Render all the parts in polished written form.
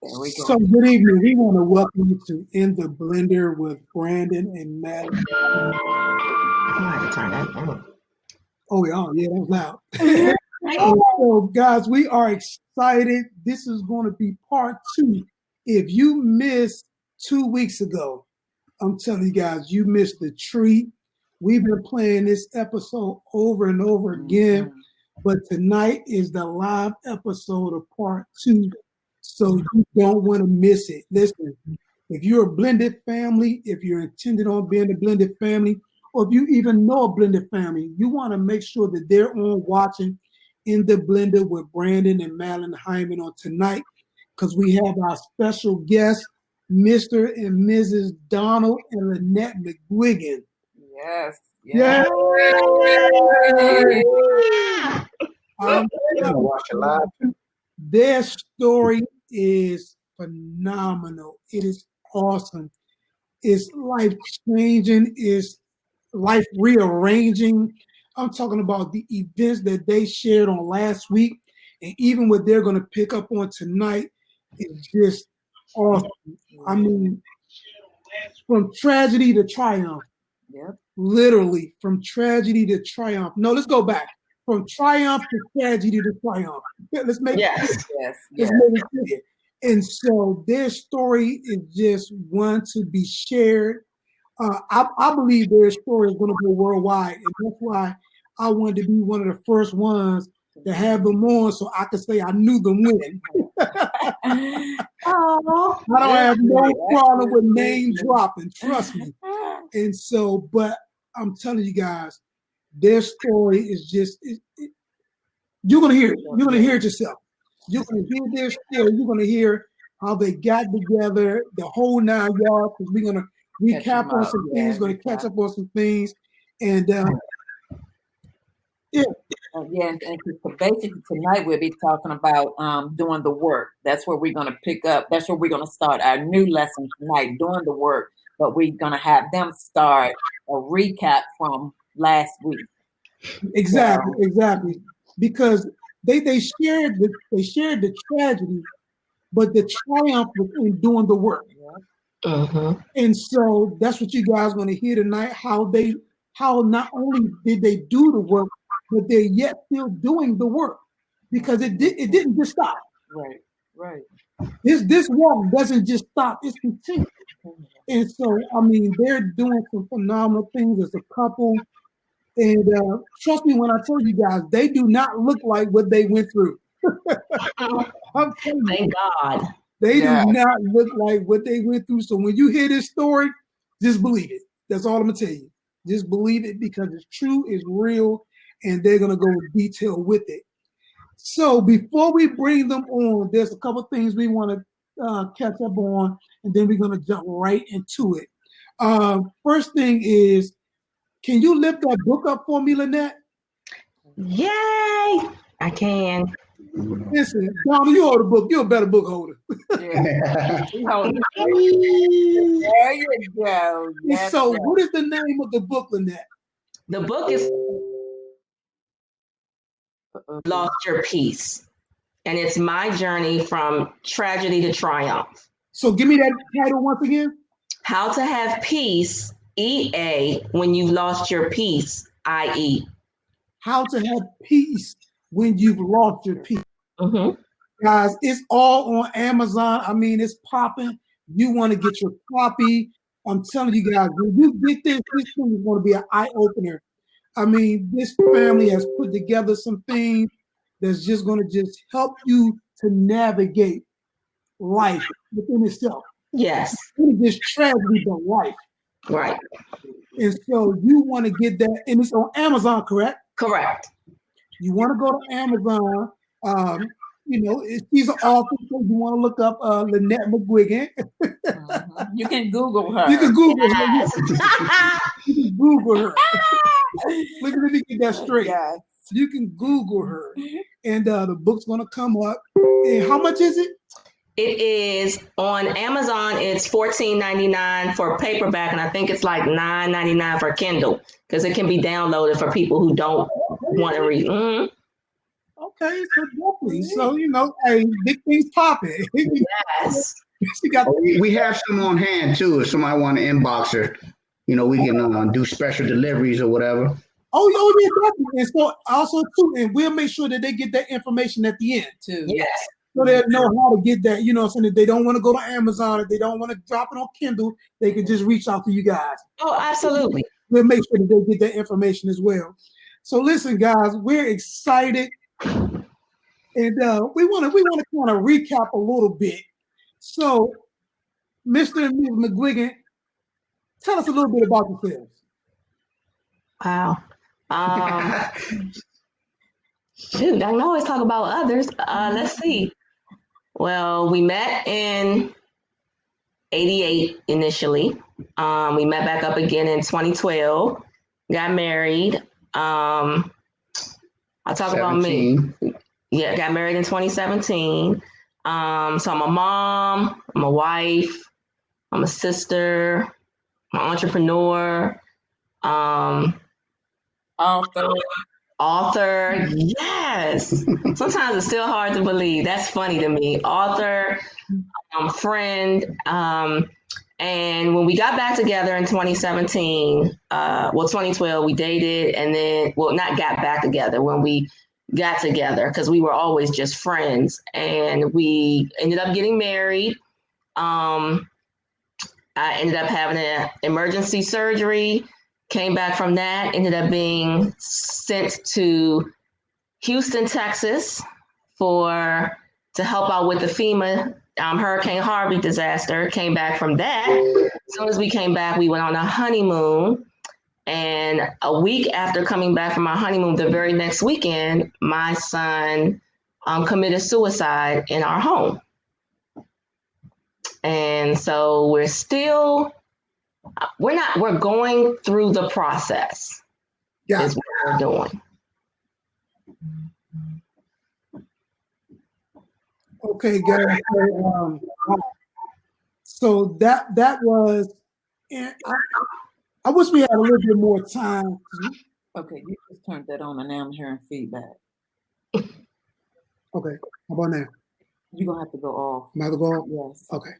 There we go. So good evening. We want to welcome you to In the Blender with Brandon and Madeline. I have to turn that down. Oh, yeah, that was loud. So, guys, we are excited. This is going to be part 2. If you missed 2 weeks ago, I'm telling you guys, you missed the treat. We've been playing this episode over and over again, but tonight is the live episode of part 2. So you don't want to miss it. Listen, if you're a blended family, if you're intended on being a blended family, or if you even know a blended family, you want to make sure that they're on watching In the Blender with Brandon and Madeline Hyman on tonight, because we have our special guests, Mr. and Mrs. Donald and Lynette McGuigan. Yes. Yeah. Their story is phenomenal. It is awesome. It's life-changing. It's life-rearranging. I'm talking about the events that they shared on last week, and even what they're going to pick up on tonight is just awesome. I mean, from tragedy to triumph. Yep. Literally, from tragedy to triumph. No, let's go back. From triumph to tragedy to triumph. Let's make Yes. Let's make it clear. And so their story is just one to be shared. I believe their story is going to go worldwide, and that's why I wanted to be one of the first ones to have them on, so I could say I knew them when. I don't have no problem with name dropping, trust me. And so, but I'm telling you guys, their story is just, you're going to hear it. You're going to hear it yourself. You're going to hear their story. You're going to hear how they got together, the whole 9 yards, because we're going to recap on some things, going to catch up on some things. And and basically tonight we'll be talking about doing the work. That's where we're going to pick up. That's where we're going to start our new lesson tonight, doing the work. But we're going to have them start a recap from last week. Exactly. Because they shared the tragedy, but the triumph was in doing the work. And so that's what you guys are going to hear tonight, how not only did they do the work, but they're yet still doing the work, because it didn't just stop. Right. This walk doesn't just stop, it's continuing. And so, I mean, they're doing some phenomenal things as a couple. And trust me when I tell you guys, they do not look like what they went through. Thank God. They do not look like what they went through. So when you hear this story, just believe it. That's all I'm going to tell you. Just believe it, because it's true, it's real, and they're going to go in detail with it. So before we bring them on, there's a couple things we want to catch up on, and then we're going to jump right into it. First thing is, can you lift that book up for me, Lynette? Yay! I can. Listen, Donald, you hold the book. You're a better book holder. There you go. So what is the name of the book, Lynette? The book is Lost Your Peace. And it's my journey from tragedy to triumph. So give me that title once again. How to Have Peace, EA, when you've lost your peace, IE. How to Have Peace when you've lost your peace. Guys, it's all on Amazon. I mean, it's popping. You want to get your copy. I'm telling you guys, when you get this thing is going to be an eye-opener. I mean, this family has put together some things that's just going to just help you to navigate life within itself. Yes. It's just tragedy, but life. Right. And so you want to get that, and it's on Amazon, correct? Correct. You want to go to Amazon. She's an author, so you want to look up Lynette McGuigan. You can Google her. You can Google her. You can Google her. Let me get that straight. Yes. You can Google her, and the book's going to come up. And how much is it? It is on Amazon. It's $14.99 for paperback, and I think it's like $9.99 for Kindle, because it can be downloaded for people who don't want to read. Okay, so definitely. So, hey, big things popping. Yes. She got We have some on hand too. If somebody want to inbox her, we can do special deliveries or whatever. yeah, definitely. And so also too, and we'll make sure that they get that information at the end too. Yes. So they'll know how to get that, saying if they don't want to go to Amazon, if they don't want to drop it on Kindle, they can just reach out to you guys. Oh, absolutely. We'll make sure that they get that information as well. So listen, guys, we're excited. And we want to kind of recap a little bit. So, Mr. and Ms. McGuigan, tell us a little bit about yourselves. Wow. Shoot, I can always talk about others. Let's see. Well, we met in 88 initially. We met back up again in 2012, got married. I'll talk 17. about me. Yeah, got married in 2017. So I'm a mom, I'm a wife, I'm a sister, I'm an entrepreneur, author. Yes. Sometimes it's still hard to believe. That's funny to me. Author, friend. And when we got back together in 2017, 2012, we dated, and then, not got back together, when we got together, because we were always just friends, and we ended up getting married. I ended up having an emergency surgery, came back from that, ended up being sent to Houston, Texas to help out with the FEMA Hurricane Harvey disaster. Came back from that. As soon as we came back, we went on a honeymoon. And a week after coming back from our honeymoon, the very next weekend, my son committed suicide in our home. And so we're going through the process. Yeah. Is what we're doing. Okay, guys. So that was, and I wish we had a little bit more time. Okay, you just turned that on and now I'm hearing feedback. Okay, how about now? You're going to have to go off. Am I going to go off? Yes. Okay.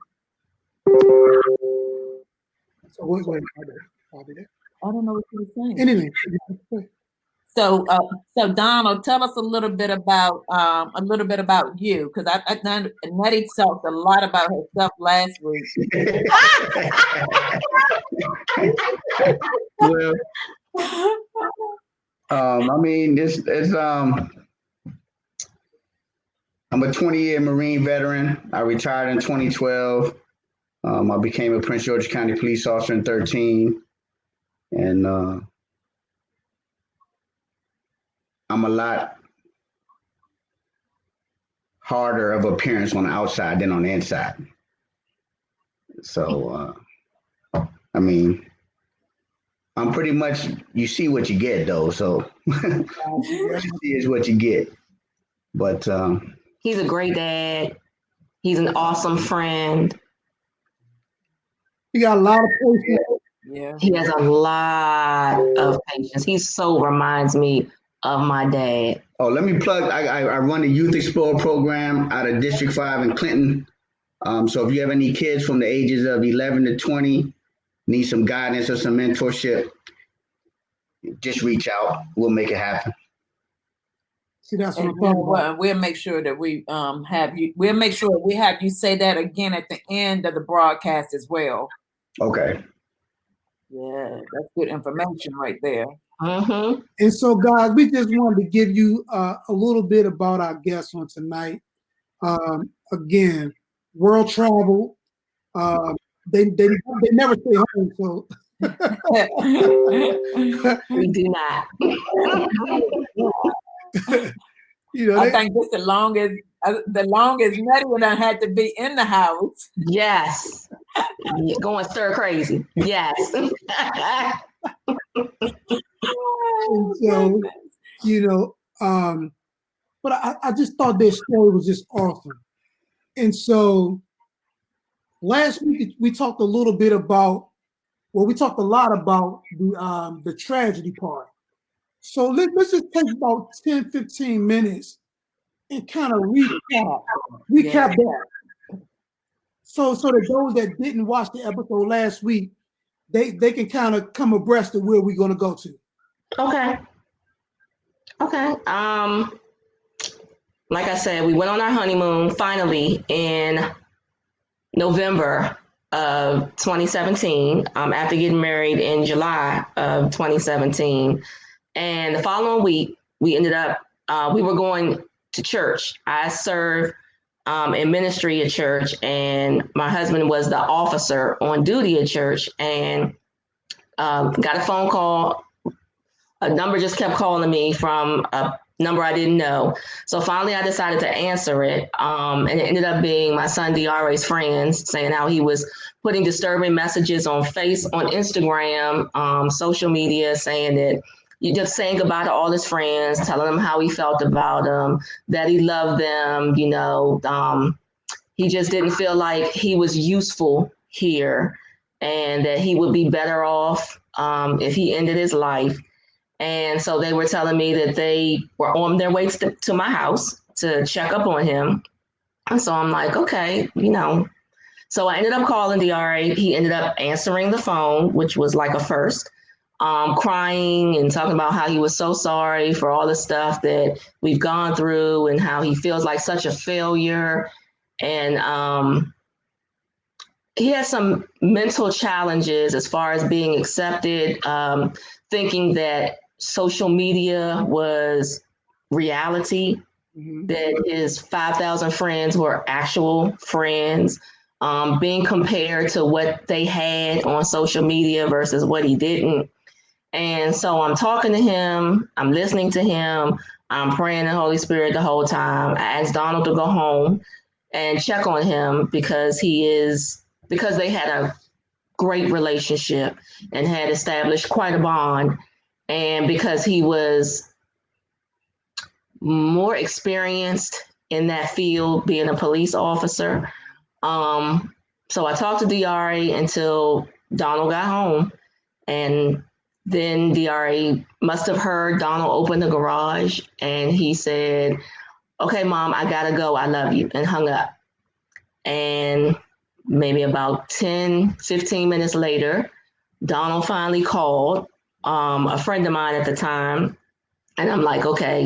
So wait, I'll be there. I don't know what you were saying. Anyway. So Donald, tell us a little bit about you, because I Nettie talked a lot about herself last week. Well, I mean, I'm a 20-year Marine veteran. I retired in 2012. I became a Prince George's County police officer in 2013, and I'm a lot harder of appearance on the outside than on the inside. So, I mean, I'm pretty much, you see what you get though. So what you see is what you get. But he's a great dad. He's an awesome friend. He got a lot of patience. Yeah. He has a lot of patience. He so reminds me of my dad. Oh, let me plug. I run the Youth Explorer program out of District 5 in Clinton. So if you have any kids from the ages of 11 to 20, need some guidance or some mentorship, just reach out. We'll make it happen. See, that's what I'm talking about. We'll make sure that we have you. We'll make sure we have you say that again at the end of the broadcast as well. Okay. Yeah, that's good information right there. Mm-hmm. And so, guys, we just wanted to give you a little bit about our guests on tonight. Again, world travel. They never stay home, so we do not. You know, I think this the longest Nettie would have had to be in the house. Yes. Going stir crazy. Yes. So, you know, but I just thought their story was just awesome. And so last week we talked a little bit about, well, we talked a lot about the tragedy part. So let's just take about 10, 15 minutes and kind of recap that. So that those that didn't watch the episode last week, they can kind of come abreast of where we're going to go to. Okay. Like I said, we went on our honeymoon finally in November of 2017, after getting married in July of 2017. And the following week, we ended up, we were going to church. I served in ministry at church, and my husband was the officer on duty at church, and got a phone call. A number just kept calling me from a number I didn't know. So finally I decided to answer it. And it ended up being my son DRA's friends saying how he was putting disturbing messages on Instagram, social media, saying that you just saying goodbye to all his friends, telling them how he felt about them, that he loved them, he just didn't feel like he was useful here and that he would be better off if he ended his life. And so they were telling me that they were on their way to my house to check up on him. And so I'm like, okay. So I ended up calling DRA. He ended up answering the phone, which was like a first, crying and talking about how he was so sorry for all the stuff that we've gone through and how he feels like such a failure. And he has some mental challenges as far as being accepted, thinking that social media was reality, that his 5,000 friends were actual friends, being compared to what they had on social media versus what he didn't. And so I'm talking to him, I'm listening to him, I'm praying the Holy Spirit the whole time. I asked Donald to go home and check on him because they had a great relationship and had established quite a bond. And because he was more experienced in that field, being a police officer. So I talked to DRA until Donald got home. And then DRA must have heard Donald open the garage and he said, "Okay, Mom, I gotta go. I love you," and hung up. And maybe about 10, 15 minutes later, Donald finally called a friend of mine at the time. And I'm like, okay,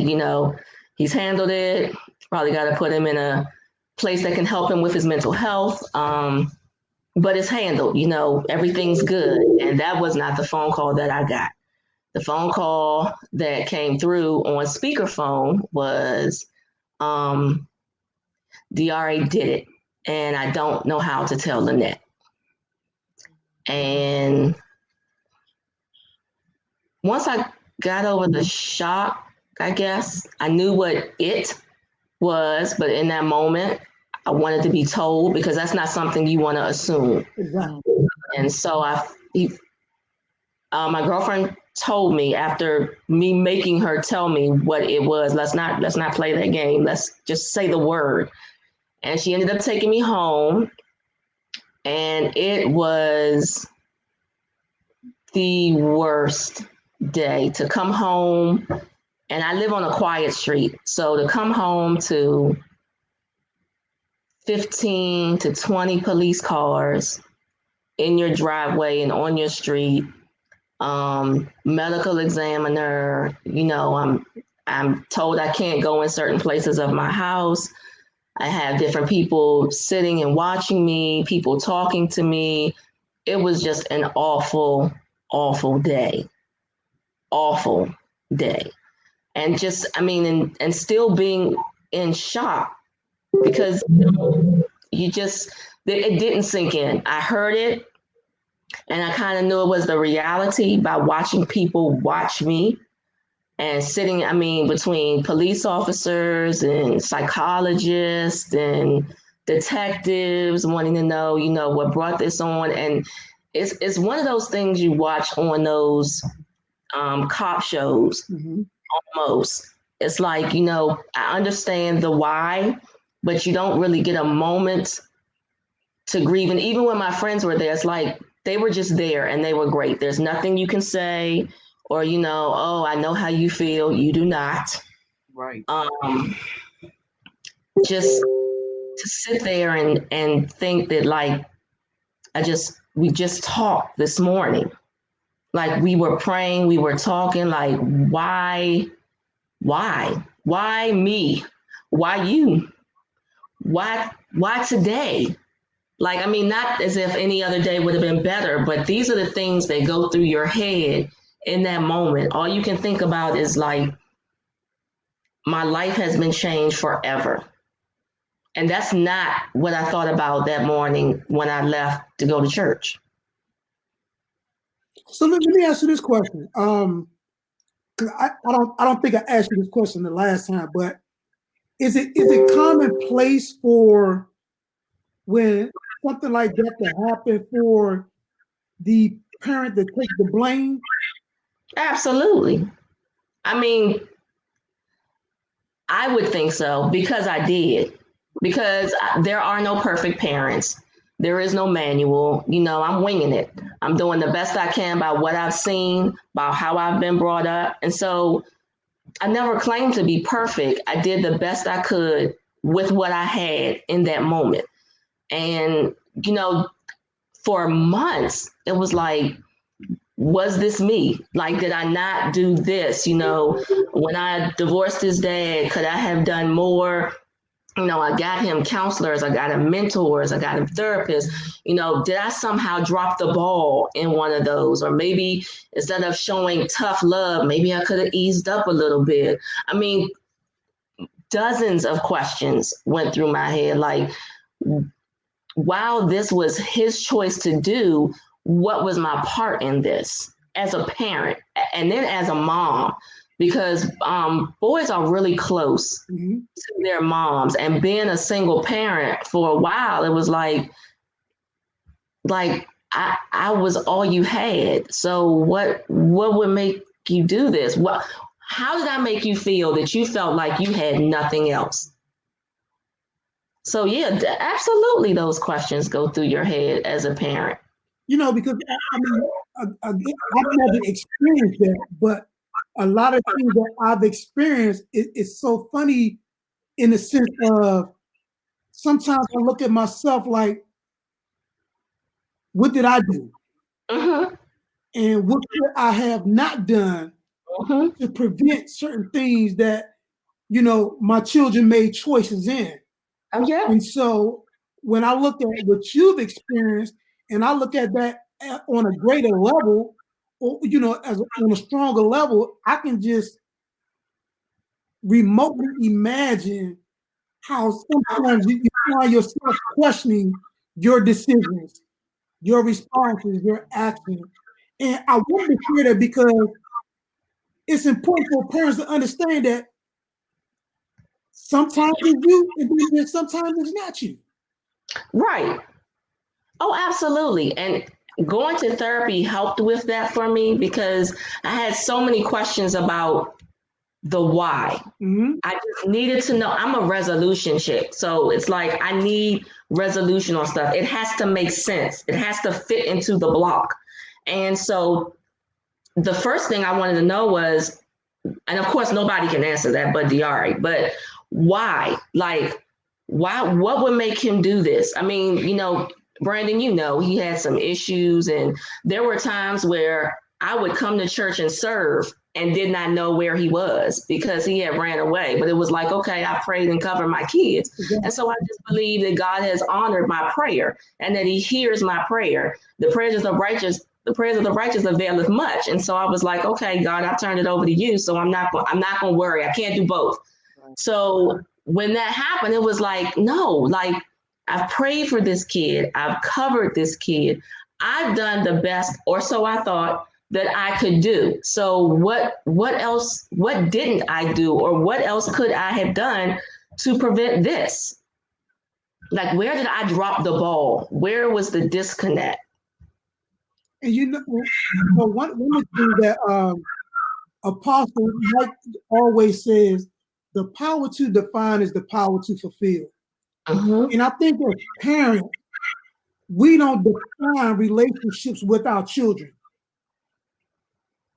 he's handled it. Probably got to put him in a place that can help him with his mental health. But it's handled, everything's good. And that was not the phone call that I got. The phone call that came through on speakerphone was DRA did it. And I don't know how to tell Lynette. And once I got over the shock, I guess, I knew what it was, but in that moment, I wanted to be told because that's not something you want to assume. Exactly. And so my girlfriend told me after me making her tell me what it was. Let's not play that game. Let's just say the word. And she ended up taking me home, and it was the worst day to come home. And I live on a quiet street. So to come home to 15 to 20 police cars in your driveway and on your street, medical examiner, I'm told I can't go in certain places of my house. I have different people sitting and watching me, people talking to me. It was just an awful, awful day. Awful day. And just, and still being in shock because it didn't sink in. I heard it and I kind of knew it was the reality by watching people watch me and sitting, between police officers and psychologists and detectives wanting to know, what brought this on. And it's one of those things you watch on those cop shows. Almost. It's like, I understand the why, but you don't really get a moment to grieve. And even when my friends were there, it's like they were just there and they were great. There's nothing you can say or, oh, I know how you feel. You do not. Right. just to sit there and think that like we just talked this morning. Like we were praying, we were talking, like why me? Why you? Why today? Like, I mean, not as if any other day would have been better, but these are the things that go through your head in that moment. All you can think about is like, my life has been changed forever. And that's not what I thought about that morning when I left to go to church. So let me ask you this question. Because I don't think I asked you this question the last time, but is it commonplace for when something like that to happen for the parent to take the blame? Absolutely. I mean, I would think so because I did. Because there are no perfect parents. There is no manual. You know, I'm winging it. I'm doing the best I can by what I've seen, by how I've been brought up. And so I never claimed to be perfect. I did the best I could with what I had in that moment. And, you know, for months, it was like, was this me? Like, did I not do this? You know, when I divorced his dad, could I have done more? You know, I got him counselors, I got him mentors, I got him therapists. You know, did I somehow drop the ball in one of those? Or maybe instead of showing tough love, maybe I could have eased up a little bit. I mean, dozens of questions went through my head. Like, while this was his choice to do, what was my part in this as a parent and then as a mom? Because boys are really close to their moms, and being a single parent for a while, it was like I was all you had. So what would make you do this? How did I make you feel that you felt like you had nothing else? So yeah, absolutely, those questions go through your head as a parent. You know, because I mean, I've never experienced that, but a lot of things that I've experienced, it's so funny in the sense of sometimes I look at myself like, what did I do? Mm-hmm. And what could I have not done to prevent certain things that, you know, my children made choices in? Oh, yeah. And so when I look at what you've experienced and I look at that on a greater level, or, you know, on a stronger level, I can just remotely imagine how sometimes you find yourself questioning your decisions, your responses, your actions. And I want to share that because it's important for parents to understand that sometimes it's you and sometimes it's not you. Right. Oh, absolutely. And going to therapy helped with that for me because I had so many questions about the why. I just needed to know. I'm a resolution chick. So it's like I need resolution on stuff. It has to make sense. It has to fit into the block. And so the first thing I wanted to know was, and of course nobody can answer that but Diari, but why? Like, why, what would make him do this? I mean, you know, Brandon, you know, he had some issues, and there were times where I would come to church and serve and did not know where he was because he had ran away. But it was like, okay, I prayed and covered my kids. And so I just believe that God has honored my prayer and that he hears my prayer. The prayers of the righteous availeth much. And so I was like, okay, God, I turned it over to you. So I'm not gonna worry. I can't do both. So when that happened, it was like, no, like I've prayed for this kid. I've covered this kid. I've done the best, or so I thought, that I could do. So what else, what didn't I do, or what else could I have done to prevent this? Like, where did I drop the ball? Where was the disconnect? And you know, well, one of the things that Apostle Mike always says, the power to define is the power to fulfill. And I think as parents, we don't define relationships with our children.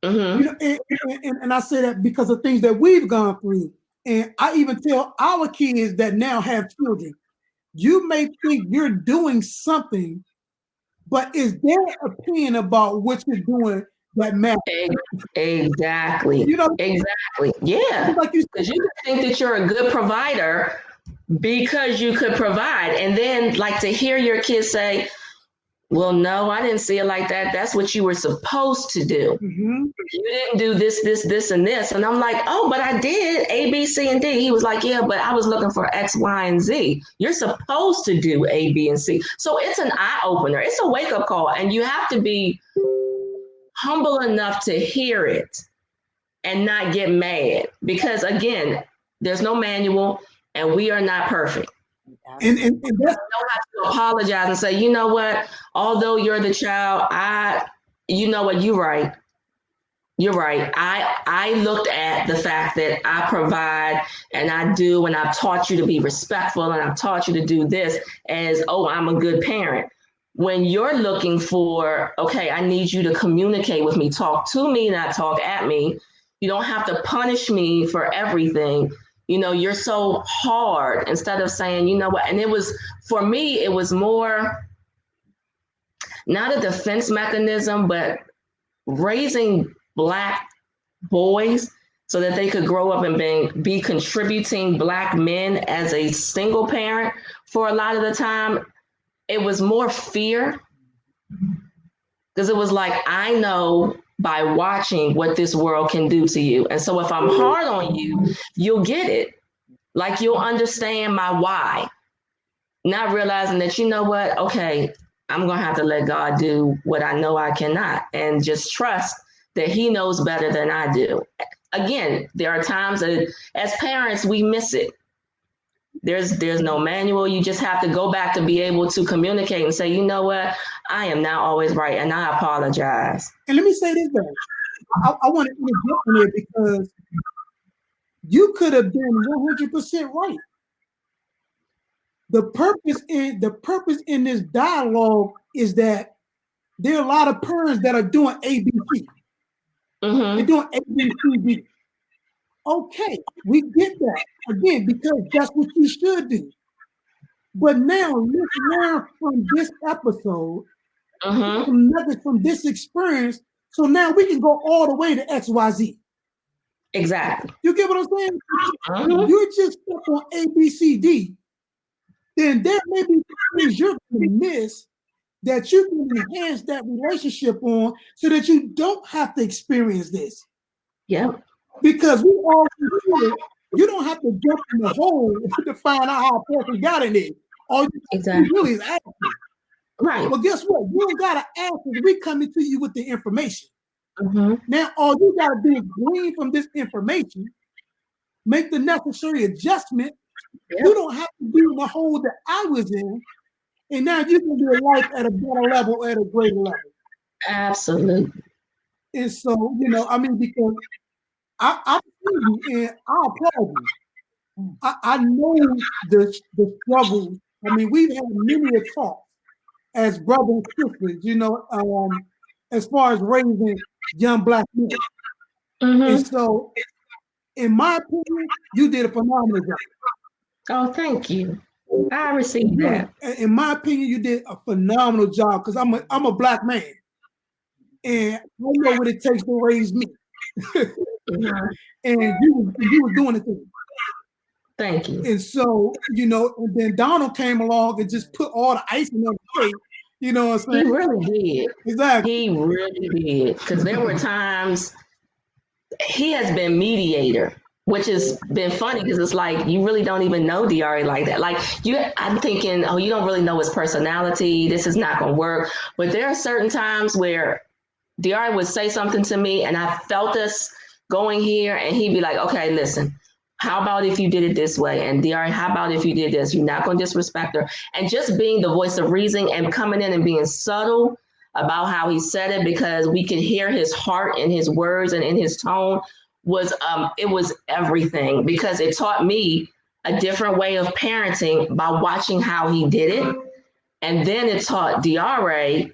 You know, and I say that because of things that we've gone through. And I even tell our kids that now have children, you may think you're doing something, but is their opinion about what you're doing that matters? Exactly. You know, Exactly. Yeah. like you Because said, you think that you're a good provider because you could provide. And then, like, to hear your kids say, well, no, I didn't see it like that. That's what you were supposed to do. mm-hmm. You didn't do this, and this. And I'm like, oh, but I did A, B, C, and D. He was like, yeah, but I was looking for X, Y, and Z. You're supposed to do A, B, and C. So it's an eye opener. It's a wake up call. And you have to be humble enough to hear it and not get mad. Because again, there's no manual and we are not perfect. And that's, you don't have to apologize and say, you know what, although you're the child, you know what, you're right. You're right. I looked at the fact that I provide and I do, and I've taught you to be respectful and I've taught you to do this as, oh, I'm a good parent. When you're looking for, okay, I need you to communicate with me, talk to me, not talk at me. You don't have to punish me for everything. You know, you're so hard, instead of saying, you know what, and it was, for me, it was more not a defense mechanism, but raising Black boys so that they could grow up and be contributing Black men as a single parent. For a lot of the time, it was more fear, because it was like, I know by watching what this world can do to you. And so if I'm hard on you, you'll get it. Like, you'll understand my why, not realizing that, you know what, okay, I'm going to have to let God do what I know I cannot, and just trust that he knows better than I do. Again, there are times that as parents, we miss it. There's no manual. You just have to go back to be able to communicate and say, you know what, I am not always right, and I apologize. and let me say this though. I want to interject in here because you could have been 100% right. The purpose in this dialogue is that there are a lot of parents that are doing ABC. Mm-hmm. They're doing ABCD. Okay, we get that again because that's what you should do. But now let's learn from this episode, from this experience, so now we can go all the way to XYZ. Exactly. You get what I'm saying? If you're just stuck on ABCD, then there may be things you're going to miss that you can enhance that relationship on so that you don't have to experience this. Yeah. Because we all feel you don't have to jump in the hole to find out how a person got in there. All you really is asking. Right. Well, guess what? You don't got to ask us. We coming to you with the information. Now, all you got to do is glean from this information, make the necessary adjustment. You don't have to be in the hole that I was in, and now you can live life at a better level, at a greater level. Absolutely. And so, you know, I mean, because I see you and I applaud you. I know the struggles. I mean, we've had many a talk as brothers and sisters, you know, as far as raising young Black men. And so, in my opinion, you did a phenomenal job. Oh, thank you. I received that. In my opinion, you did a phenomenal job because I'm a Black man, and I know what it takes to raise me. And you were doing it. Thank you. And so, you know, and then Donald came along and just put all the icing on the cake. You know what I'm saying? He really did. Exactly. He really did. Because there were times he has been mediator, which has been funny because it's like you really don't even know Diari like that. Like I'm thinking, oh, you don't really know his personality. This is not going to work. But there are certain times where Diari would say something to me and I felt us going here, and he'd be like, okay, listen, how about if you did it this way? And Diari, how about if you did this? You're not going to disrespect her. And just being the voice of reason and coming in and being subtle about how he said it, because we could hear his heart in his words and in his tone, was it was everything, because it taught me a different way of parenting by watching how he did it. And then it taught Diari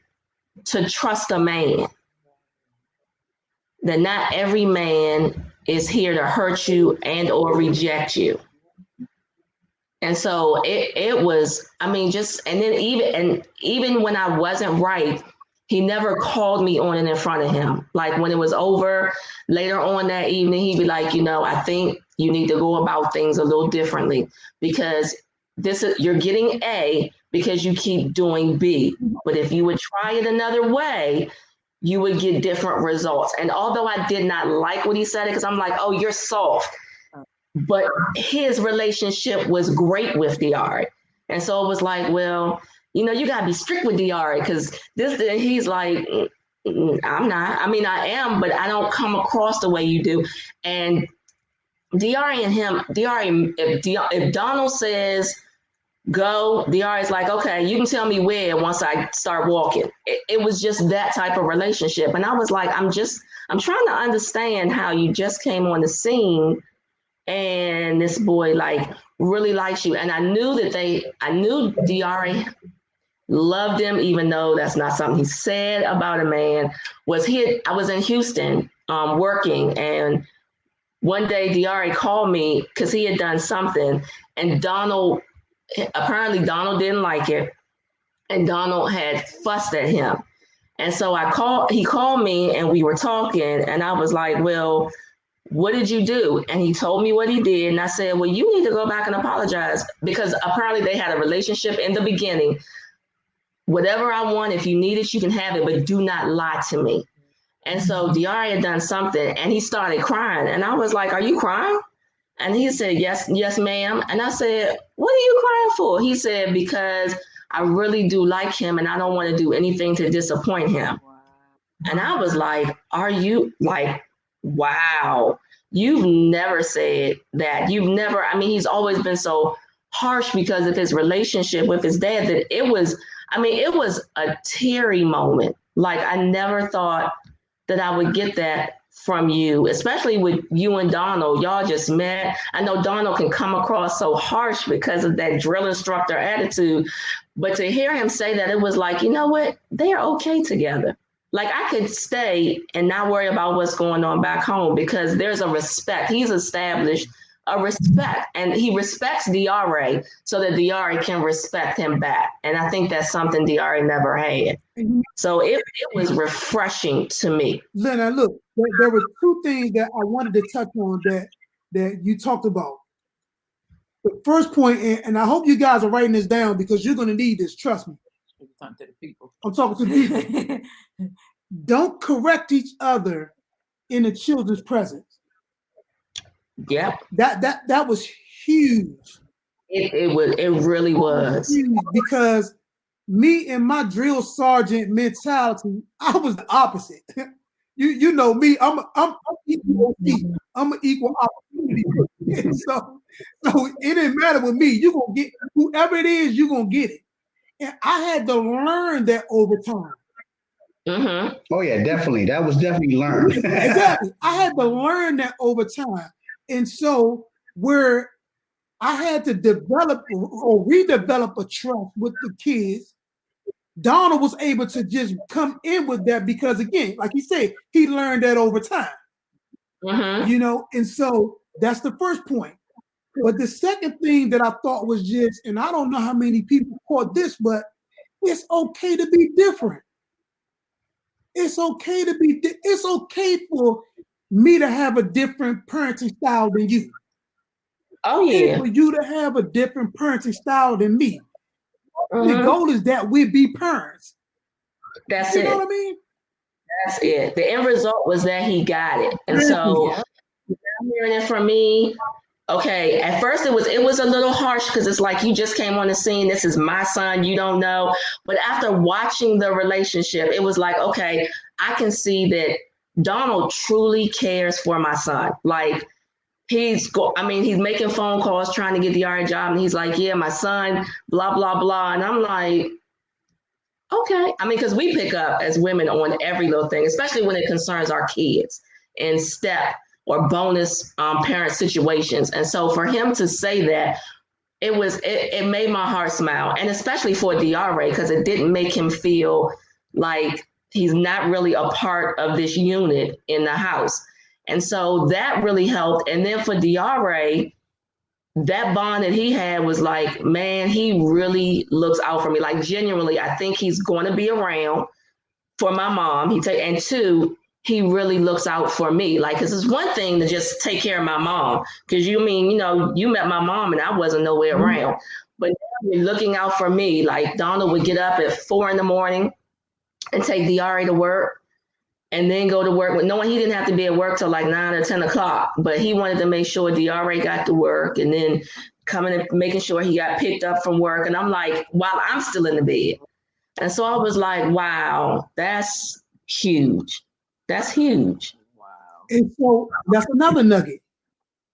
to trust a man. That not every man is here to hurt you and or reject you. And so it was, I mean, just, and then even when I wasn't right, he never called me on it in front of him. Like when it was over later on that evening, he'd be like, I think you need to go about things a little differently, because you're getting A because you keep doing B. But if you would try it another way, you would get different results. And although I did not like what he said, because I'm like, oh, you're soft. But his relationship was great with Diari. And so it was like, well, you got to be strict with Diari, because he's like, I'm not. I mean, I am, but I don't come across the way you do. And Diari and him, if Donald says go, Diari's like, okay, you can tell me where once I start walking. It was just that type of relationship. And I was like, I'm trying to understand how you just came on the scene and this boy like really likes you. And I knew Diari loved him, even though that's not something he said about a man. I was in Houston working, and one day Diari called me because he had done something, and apparently Donald didn't like it, and Donald had fussed at him. And so he called me and we were talking, and I was like, well, what did you do? And he told me what he did. And I said, well, you need to go back and apologize, because apparently they had a relationship in the beginning. Whatever I want, if you need it, you can have it, but do not lie to me. And so Diari had done something and he started crying. And I was like, are you crying? And he said, yes, ma'am. And I said, what are you crying for? He said, because I really do like him and I don't want to do anything to disappoint him. Wow. And I was like, are you like, wow, you've never said that. He's always been so harsh because of his relationship with his dad that it was a teary moment. Like I never thought that I would get that from you, especially with you and Donald. Y'all just met. I know Donald can come across so harsh because of that drill instructor attitude, but to hear him say that, it was like, you know what? They're okay together. Like I could stay and not worry about what's going on back home because there's a respect. He's established a respect, and he respects Diari so that Diari can respect him back. And I think that's something Diari never had. So it was refreshing to me. Lena, look, there were two things that I wanted to touch on that you talked about. The first point, and I hope you guys are writing this down because you're going to need this. Trust me. I'm talking to the people. I'm talking to the people. Don't correct each other in the children's presence. Yeah. That was huge. It really was. Huge because me and my drill sergeant mentality, I was the opposite. You know me, I'm equal. I'm an equal opportunity. So it didn't matter with me. You're gonna get whoever it is, you're gonna get it. And I had to learn that over time. Mm-hmm. Oh yeah, definitely. That was definitely learned. Exactly. I had to learn that over time. And so where I had to develop or redevelop a trust with the kids, Donald was able to just come in with that because, again, like he said, he learned that over time. Mm-hmm. And so that's the first point. But the second thing that I thought was just, and I don't know how many people caught this, but it's okay to be different. It's okay it's okay for me to have a different parenting style than you. Oh yeah. And for you to have a different parenting style than me. Mm-hmm. The goal is that we be parents. That's it. You know what I mean? That's it. The end result was that he got it. And so hearing it from me, okay, at first it was a little harsh because it's like you just came on the scene. This is my son. You don't know. But after watching the relationship, it was like, okay, I can see that Donald truly cares for my son. Like he's making phone calls trying to get the RA job. And he's like, yeah, my son, blah, blah, blah. And I'm like, okay. I mean, because we pick up as women on every little thing, especially when it concerns our kids and step or bonus parent situations. And so for him to say that, it made my heart smile. And especially for Diari, because it didn't make him feel like he's not really a part of this unit in the house. And so that really helped. And then for DRA, that bond that he had was like, man, he really looks out for me. Like genuinely, I think he's going to be around for my mom. And two, he really looks out for me. Like, cause it's one thing to just take care of my mom. Cause you met my mom and I wasn't nowhere around. But now you're looking out for me. Like Donald would get up at 4 a.m. and take DRA to work and then go to work, knowing he didn't have to be at work till like 9 or 10 o'clock, but he wanted to make sure DRA got to work and then coming and making sure he got picked up from work. And I'm like, while I'm still in the bed. And so I was like, wow, that's huge. That's huge. Wow. And so that's another nugget.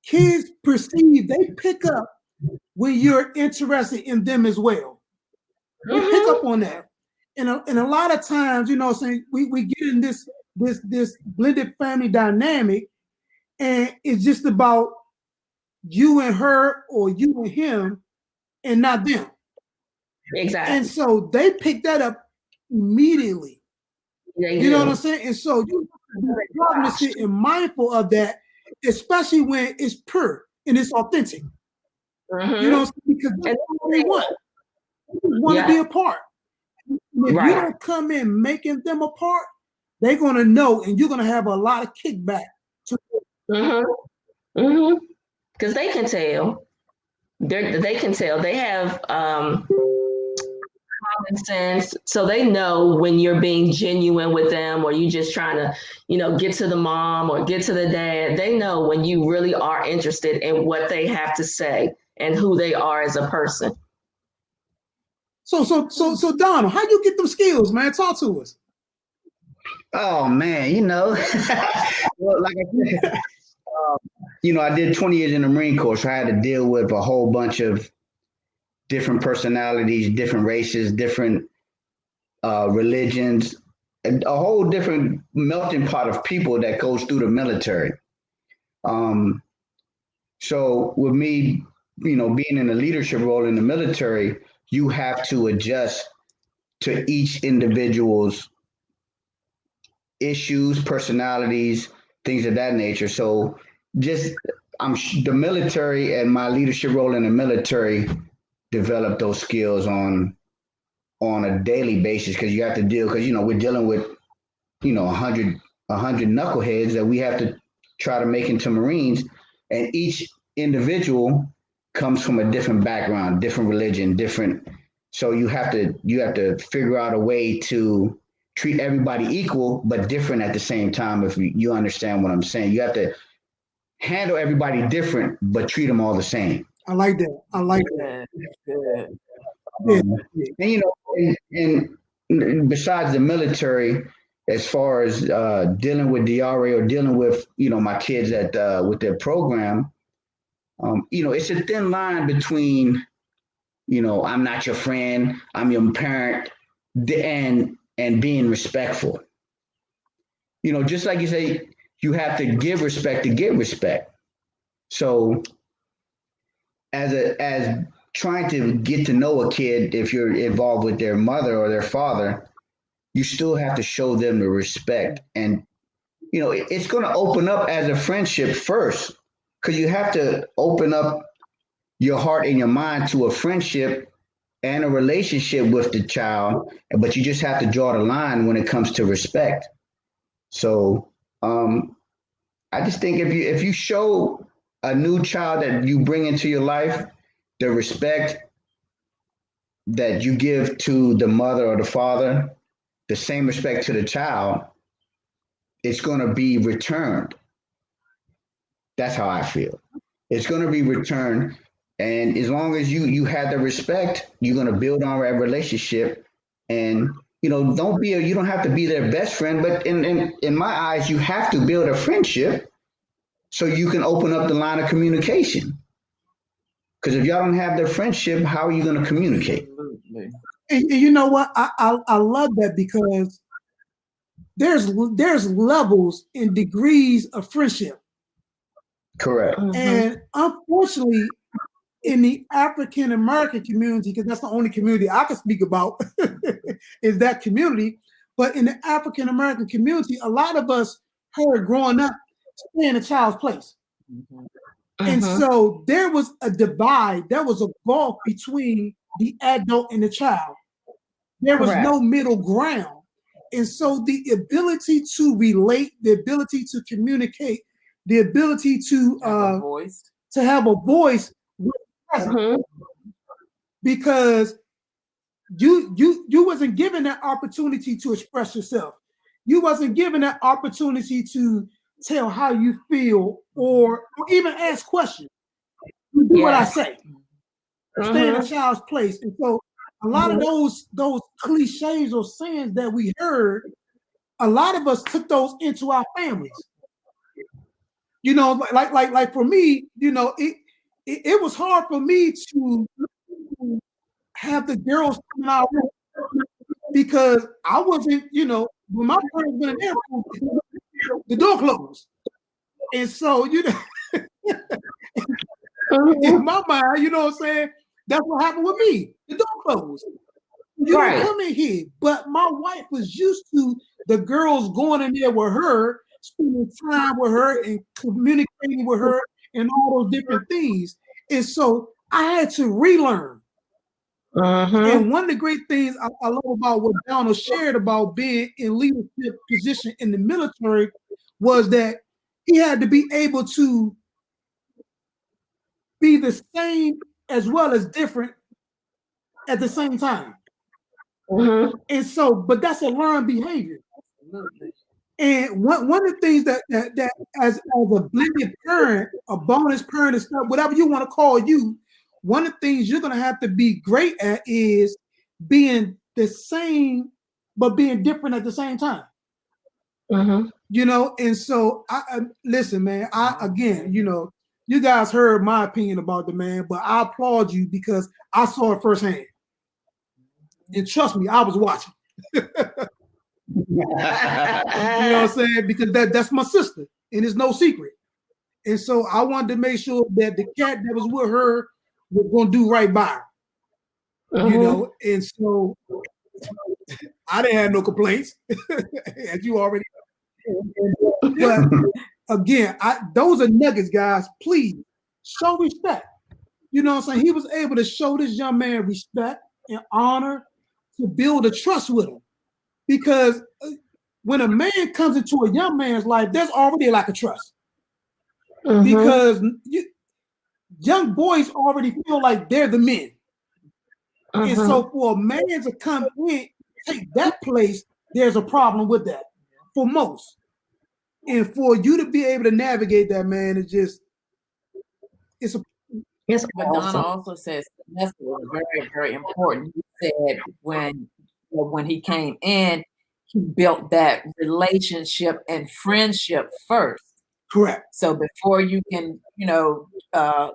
Kids perceive, they pick up when you're interested in them as well. They pick up on that. And a lot of times, you know, saying we get in this blended family dynamic, and it's just about you and her or you and him and not them. Exactly. And so they pick that up immediately. You know what I'm saying? And so you have to be mindful of that, especially when it's pure and it's authentic. You know, because that's what they want. They want to be a part. If you don't come in making them a part, they're going to know, and you're going to have a lot of kickback. Because they can tell. They can tell. They have common sense, so they know when you're being genuine with them, or you just trying to, get to the mom or get to the dad. They know when you really are interested in what they have to say and who they are as a person. So Donald, how you get them skills, man? Talk to us. Oh man, well, like I said, I did 20 years in the Marine Corps, so I had to deal with a whole bunch of different personalities, different races, different religions, a whole different melting pot of people that goes through the military. So with me, being in a leadership role in the military, you have to adjust to each individual's issues, personalities, things of that nature. So the military and my leadership role in the military develop those skills on a daily basis, because you have to deal, because we're dealing with 100 knuckleheads that we have to try to make into Marines, and each individual comes from a different background, different religion, different. So you have to figure out a way to treat everybody equal but different at the same time. If you understand what I'm saying, you have to handle everybody different but treat them all the same. I like that. I like that. Good. And besides the military, as far as dealing with DRA or dealing with my kids with their program, it's a thin line between I'm not your friend, I'm your parent, and being respectful. Just like you say, you have to give respect to get respect. So as trying to get to know a kid, if you're involved with their mother or their father, you still have to show them the respect. And it's going to open up as a friendship first, because you have to open up your heart and your mind to a friendship and a relationship with the child, but you just have to draw the line when it comes to respect. So I just think if you show a new child that you bring into your life the respect that you give to the mother or the father, the same respect to the child, it's going to be returned. That's how I feel. It's going to be returned. And as long as you have the respect, you're going to build on that relationship. And you don't have to be their best friend, but in my eyes, you have to build a friendship so you can open up the line of communication. Because if y'all don't have their friendship, how are you going to communicate? And you know what? I love that, because there's levels and degrees of friendship. Correct. And unfortunately, in the African American community, because that's the only community I can speak about, is that community. But in the African American community, a lot of us heard growing up stay in a child's place. Mhm. And so there was a divide, there was a gulf between the adult and the child. There was Correct. no middle ground. And so the ability to relate, the ability to communicate, the ability to Have a voice. have a voice was present. Mhm. Because you wasn't given that opportunity to express yourself. You wasn't given that opportunity to tell how you feel or even ask questions. You do what I Yes. say. Stay in a child's place. And so a lot of those cliches or sayings that we heard, a lot of us took those into our families. You know, like for me, you know, it was hard for me to have the girls come out because I wasn't, you know, when my parents went in there, the door closed. And so, you know, in my mind, you know what I'm saying? That's what happened with me. The door closed. You Right. don't come in here. But my wife was used to the girls going in there with her, spending time with her and communicating with her and all those different things. And so I had to relearn. And one of the great things I love about what Donald shared about being in leadership position in the military was that he had to be able to be the same as well as different at the same time. And so, but that's a learned behavior. Absolutely. And one of the things that as a blended parent, a bonus parent, and stuff, whatever you want to call you, one of the things you're going to have to be great at is being the same but being different at the same time. You know, and so I listen, man. Again, you know, you guys heard my opinion about the man, but I applaud you because I saw it firsthand. And trust me, I was watching. You know what I'm saying? Because that's my sister, and it's no secret. And so I wanted to make sure that the cat that was with her was going to do right by her. You know, and so I didn't have no complaints, as you already know. But again, those are nuggets, guys. Please show respect. You know what I'm saying? He was able to show this young man respect and honor to build a trust with him. Because when a man comes into a young man's life, there's already like a trust. Because young boys already feel like they're the men. And so for a man to come in, take that place, there's a problem with that for most. And for you to be able to navigate that, man, it's But Donna also says semester was very, very important. He said when he came in, he built that relationship and friendship first. correct. So before you can, you know,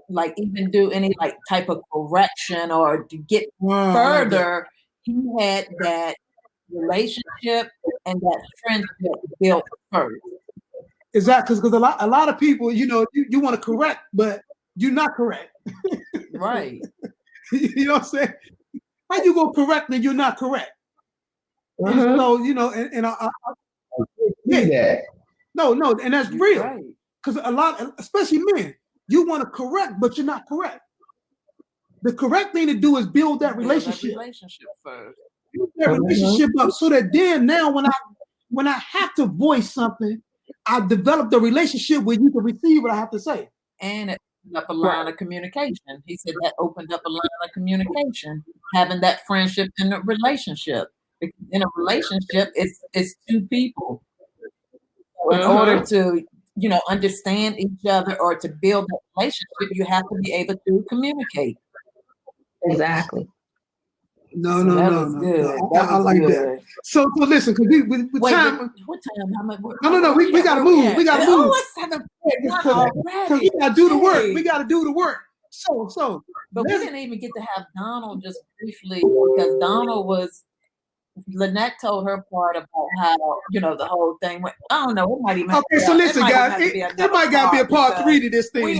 like even do any like type of correction or to get further, he had that relationship and that friendship built first. Exactly, because a lot of people, you know, you want to correct, but you're not correct. Right. You know what I'm saying? How you gonna correct and you're not correct? And so, you know, and yeah, no, and that's real. Because a lot, especially men, you want to correct, but you're not correct. The correct thing to do is build that relationship. First. Build that relationship up so that then now when I have to voice something, I develop the relationship where you can receive what I have to say. And it opened up a line of communication. He said that opened up a line of communication, having that friendship in a relationship. In a relationship, it's two people. So in order to, you know, understand each other or to build a relationship, you have to be able to communicate. Exactly. No. That I like good. that. So listen, because Wait, time. What time? How much? No. We gotta move. We gotta move. Oh, it's 7:01 already. We gotta do the work. We gotta do the work. So. But we didn't even get to have Donald just briefly because Donald was. Lynette told her part about how, you know, the whole thing went. I don't know. It might even. Okay, so listen, guys. It might gotta be a part 3 to this thing.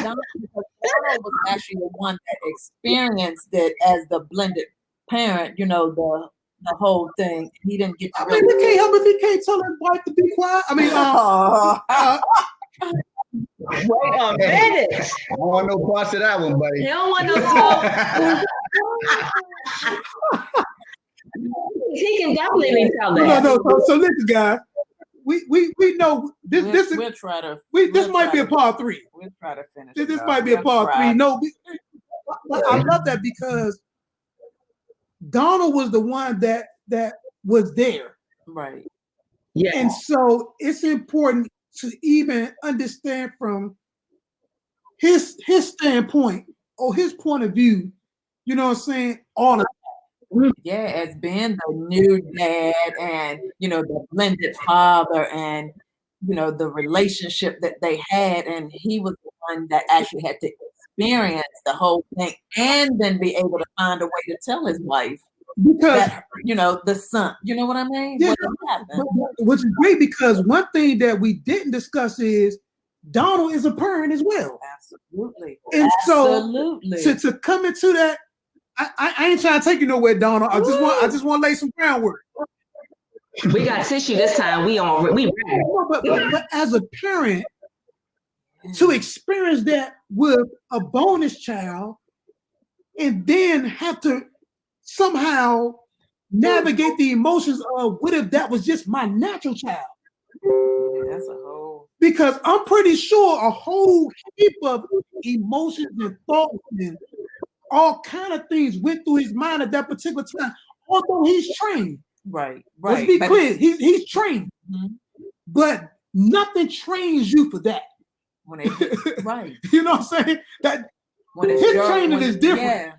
Donald was actually the one that experienced it as the blended parent, you know, the whole thing. He didn't get to I mean, we can't help if he can't tell his wife to be quiet. I mean, Wait a minute. I don't want no parts of that one, buddy. You don't want no smoke. He can definitely tell that. no. So listen, guys, we know this. We'll try to. This might be a part 3. We'll try to finish. This might be a part 3. No, but I love that because Donald was the one that was there, right? Yeah, and so it's important to even understand from his standpoint or his point of view. You know what I'm saying? All of yeah, as being the new dad and, the blended father and, the relationship that they had. And he was the one that actually had to experience the whole thing and then be able to find a way to tell his wife because that, the son, you know what I mean? Yeah, which is great because one thing that we didn't discuss is Donald is a parent as well. Absolutely. And Absolutely. so to come into that, I ain't trying to take you nowhere, Donald. I just want to lay some groundwork. We got tissue this time. We but as a parent, to experience that with a bonus child, and then have to somehow navigate the emotions of what if that was just my natural child? Yeah, that's a whole. Because I'm pretty sure a whole heap of emotions and thoughts and all kind of things went through his mind at that particular time. Although he's trained, right. Let's be clear, he's trained, but nothing trains you for that. Right. You know what I'm saying? That his training is different. Yeah.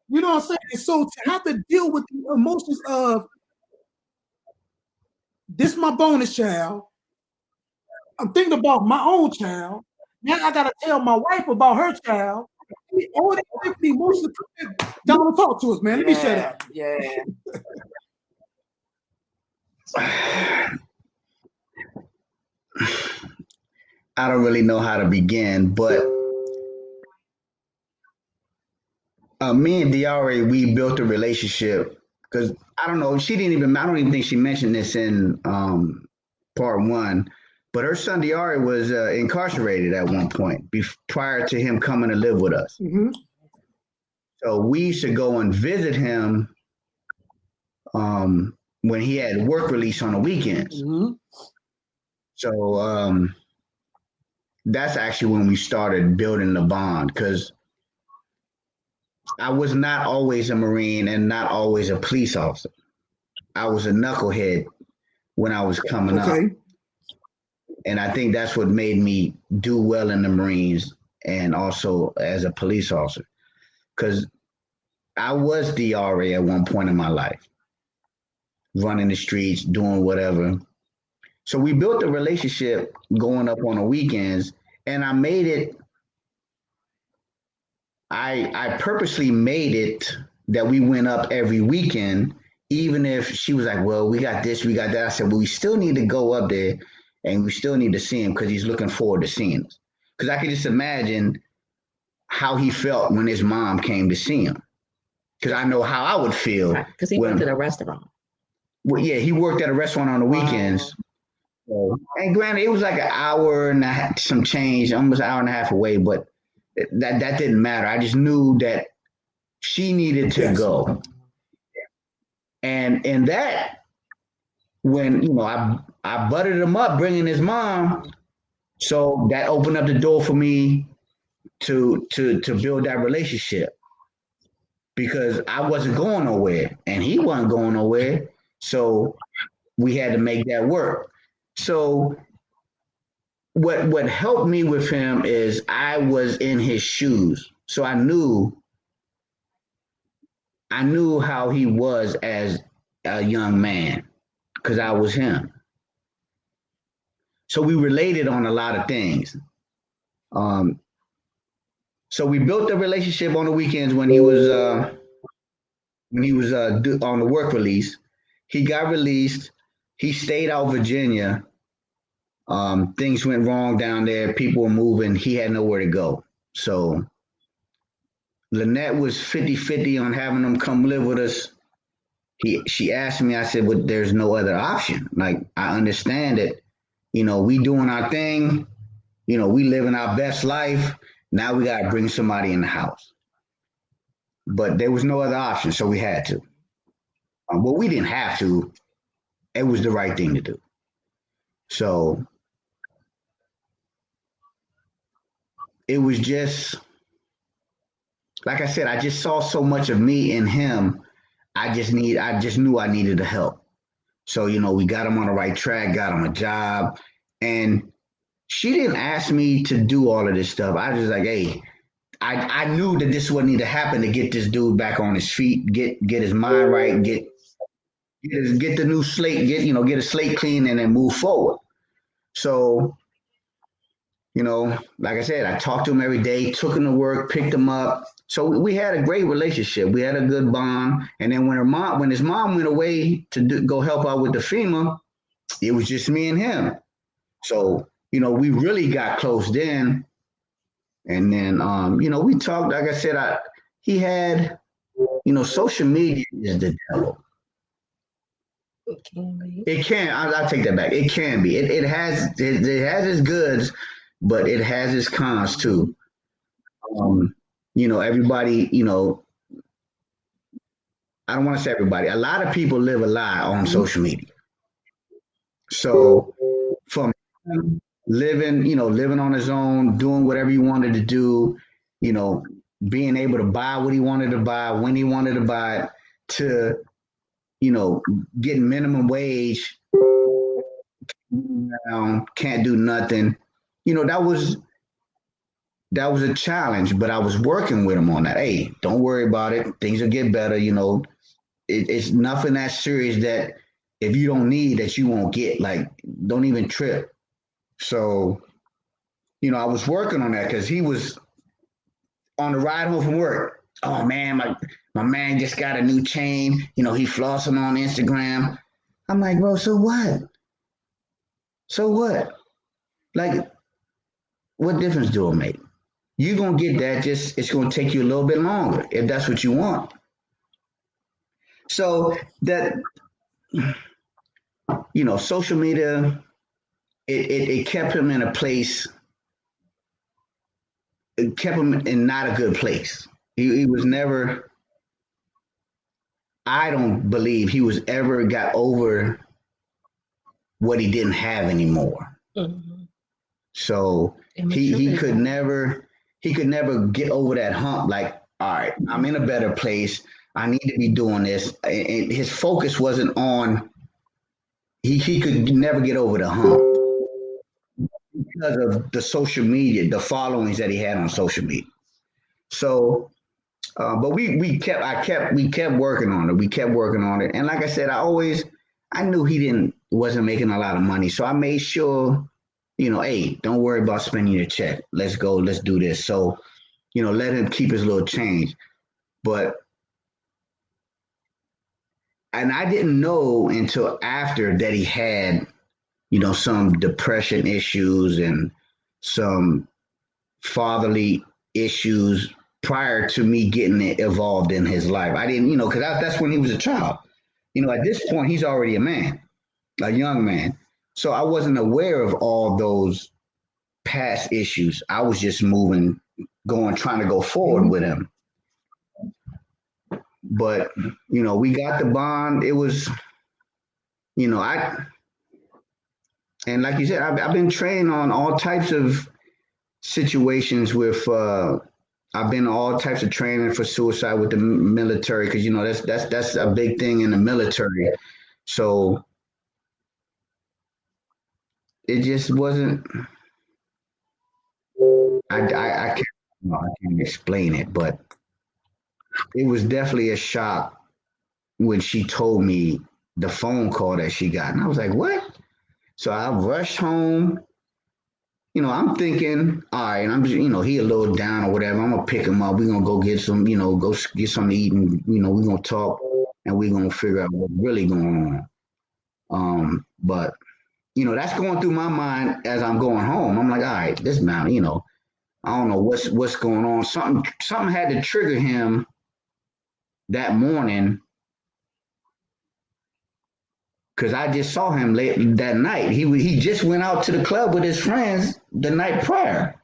You know what I'm saying? And so to have to deal with the emotions of this, my bonus child. I'm thinking about my own child. Now I gotta tell my wife about her child. All the different emotions. Donald, talk to us, man. Let me shut up. Yeah. I don't really know how to begin, but me and Diari, we built a relationship because I don't know. I don't even think she mentioned this in part 1, but her son Diari was incarcerated at one point prior to him coming to live with us. Mm-hmm. So we used to go and visit him when he had work release on the weekends. Mm-hmm. So that's actually when we started building the bond because I was not always a Marine and not always a police officer. I was a knucklehead when I was coming up. And I think that's what made me do well in the Marines and also as a police officer. Because I was DRA at one point in my life, running the streets, doing whatever. So we built a relationship going up on the weekends, and I made it. I purposely made it that we went up every weekend, even if she was like, well, we got this, we got that. I said, well, we still need to go up there and we still need to see him because he's looking forward to seeing us. Because I could just imagine how he felt when his mom came to see him. Because I know how I would feel. Because he worked at a restaurant. Well, yeah, he worked at a restaurant on the weekends. So, and granted, it was like an hour and a half, some change, almost an hour and a half away, but that didn't matter. I just knew that she needed to go. And that, when, I buttered him up bringing his mom, so that opened up the door for me to build that relationship. Because I wasn't going nowhere and he wasn't going nowhere. So we had to make that work. So what helped me with him is I was in his shoes. So I knew how he was as a young man because I was him. So we related on a lot of things. So we built a relationship on the weekends when he was on the work release. He got released. He stayed out Virginia. Things went wrong down there. People were moving. He had nowhere to go. So Lynette was 50-50 on having him come live with us. she asked me, I said, well, there's no other option. Like, I understand that, we doing our thing, we living our best life. Now we got to bring somebody in the house. But there was no other option, so we had to. Well, we didn't have to. It was the right thing to do. So it was just, like I said, I just saw so much of me in him. I just knew I needed the help. So, we got him on the right track, got him a job. And she didn't ask me to do all of this stuff. I was just like, hey, I knew that this would need to happen to get this dude back on his feet, get his mind right, get the new slate, get a slate clean and then move forward. So, like I said, I talked to him every day, took him to work, picked him up. So we had a great relationship. We had a good bond. And then when his mom went away to go help out with the FEMA, it was just me and him. So, we really got close then. And then, we talked, like I said, he had, social media is the devil. It can be. It can. I'll take that back. It can be. It has its goods, but it has its cons too. Everybody. I don't want to say everybody. A lot of people live a lie on social media. So, from him living on his own, doing whatever he wanted to do, being able to buy what he wanted to buy when he wanted to buy it, to getting minimum wage, can't do nothing. That was a challenge, but I was working with him on that. Hey, don't worry about it. Things will get better. It's nothing that serious that if you don't need that you won't get. Like, don't even trip. So, I was working on that because he was on the ride home from work. Oh man, my man just got a new chain. He flossing on Instagram. I'm like, bro, so what? So what? Like, what difference do it make? You're gonna get that, just it's gonna take you a little bit longer if that's what you want. So that social media, it kept him in a place, it kept him in not a good place. He was never, I don't believe he was ever got over what he didn't have anymore. Mm-hmm. So he could never get over that hump. Like, all right, I'm in a better place. I need to be doing this. And his focus wasn't on. He could never get over the hump because of the social media, the followings that he had on social media. So, but we kept working on it. We kept working on it. And like I said, I knew he wasn't making a lot of money, so I made sure, hey, don't worry about spending your check. Let's go. Let's do this. So, let him keep his little change. And I didn't know until after that he had, some depression issues and some fatherly issues prior to me getting involved in his life. I didn't, because that's when he was a child. At this point, he's already a man, a young man. So I wasn't aware of all those past issues. I was just trying to go forward with him. But, we got the bond. It was, and like you said, I've been trained on all types of situations with, I've been all types of training for suicide with the military because that's a big thing in the military. So it just wasn't. I can't explain it, but it was definitely a shock when she told me the phone call that she got, and I was like, "What?" So I rushed home. I'm thinking, all right, I'm just, he a little down or whatever. I'm gonna pick him up. We're gonna go get some, go get something to eat, and we're gonna talk, and we're gonna figure out what's really going on. But that's going through my mind as I'm going home. I'm like, all right, this man, I don't know what's going on. Something had to trigger him that morning because I just saw him late that night. He just went out to the club with his friends the night prior.